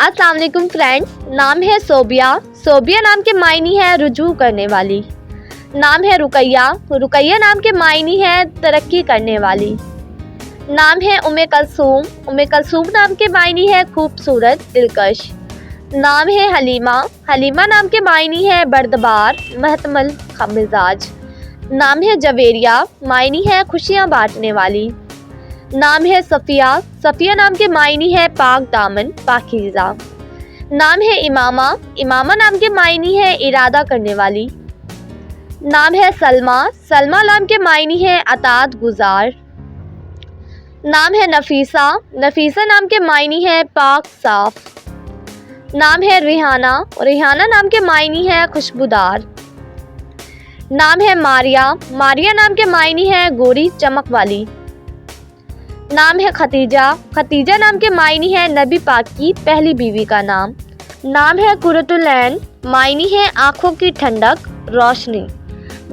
अस्सलाम वालेकुम फ्रेंड्स। नाम है सोबिया। सोबिया नाम के मायने है रुजू करने वाली। नाम है रुकैया। रुकैया नाम के मायने है तरक्की करने वाली। नाम है उम्मे कलसूम। उम्मे कलसूम नाम के मायने है खूबसूरत, दिलकश। नाम है हलीमा। हलीमा नाम के मायने है बर्दबार, महतमल मिजाज। नाम है जवेरिया। मायने है खुशियाँ बांटने वाली। नाम है सफ़िया। सफ़िया नाम के मायने है पाक दामन, पाकीज़ा। नाम है इमामा। इमामा नाम के मायने है इरादा करने वाली। नाम है सलमा। सलमा नाम के मायने है अतात गुजार। नाम है नफीसा। नफीसा नाम के मायने है पाक साफ। नाम है रिहाना। रिहाना नाम के मायने है खुशबूदार। नाम है मारिया। मारिया नाम के मायने है गोरी चमक वाली। नाम है खतीजा। खतीजा नाम के मायने है नबी पाक की पहली बीवी का नाम। नाम है कुरतुल ऐन। मायने है आँखों की ठंडक, रोशनी।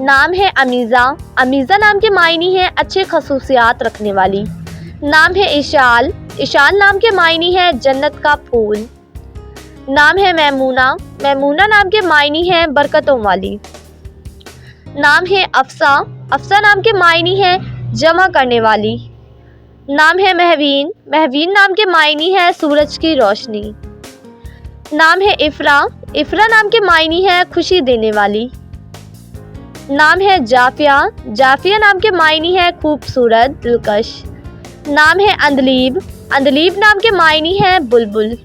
नाम है अमीज़ा। अमीज़ा नाम के मायने है अच्छे खसूसियात रखने वाली। नाम है इशाल। इशाल नाम के मायने है जन्नत का फूल। नाम है मैमूना। मैमूना नाम के मायने है बरकतों वाली। नाम है अफसा। अफसा नाम के मायने है जमा करने वाली। नाम है महवीन। महवीन नाम के मायने है सूरज की रोशनी। नाम है इफ़रा। इफ़रा नाम के मायने है खुशी देने वाली। नाम है जाफिया। जाफिया नाम के मायने है खूबसूरत, दिलकश। नाम है अंदलीब। अंदलीब नाम के मायने है बुलबुल।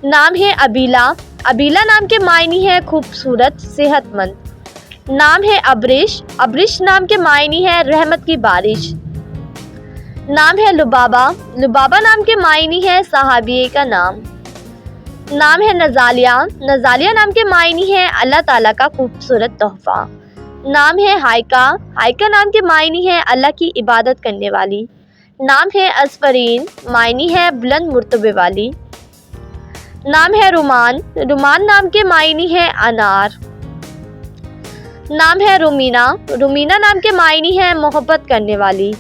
नाम है अबीला। अबीला नाम के मायने है खूबसूरत, सेहतमंद। नाम है अब्रिश। अब्रिश नाम के मायने है रहमत की बारिश। नाम है लुबाबा। लुबाबा नाम के मायने है सहाबिये का नाम। नाम है नज़ालिया। नज़ालिया नाम के मायने है अल्लाह ताला का खूबसूरत तोहफ़ा। नाम है हाइका। हाइका नाम के मायने है अल्लाह की इबादत करने वाली। नाम है असफरीन। मायने है बुलंद मुर्तबे वाली। नाम है रुमान। रुमान नाम के मायने है अनार। नाम है रुमीना। रुमीना नाम के मायने है मोहब्बत करने वाली।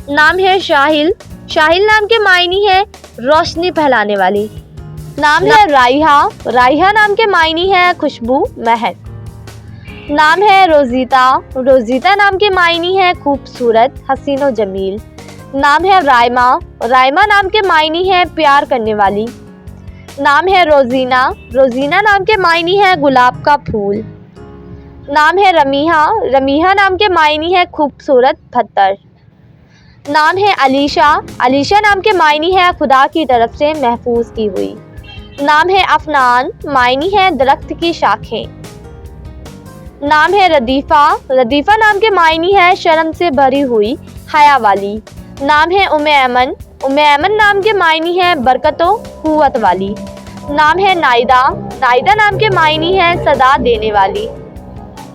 नाम है शाहिल। शाहिल नाम के मायने है रोशनी फैलाने वाली। नाम है राइहा। राइहा नाम के मायने है खुशबू, महक। नाम है रोज़ीता। रोज़ीता नाम के मायने है खूबसूरत, हसीन व जमील। नाम है रायमा। रायमा नाम के मायने है प्यार करने वाली। नाम है रोज़ीना। रोज़ीना नाम के मायने है गुलाब का फूल। नाम है रमीहा। रमीहा नाम के मायने है खूबसूरत पत्थर। नाम है अलीशा। अलीशा नाम के मायने है खुदा की तरफ से महफूज की हुई। नाम है अफनान। मायने है दरख्त की शाखें। नाम है रदीफ़ा। रदीफ़ा नाम के मायने है शर्म से भरी हुई, हया वाली। नाम है उम्मे ऐमन। उम्मे ऐमन नाम के मायने है बरकतों, कुव्वत वाली। नाम है नाइदा। नाइदा नाम के मायने है सदा देने वाली।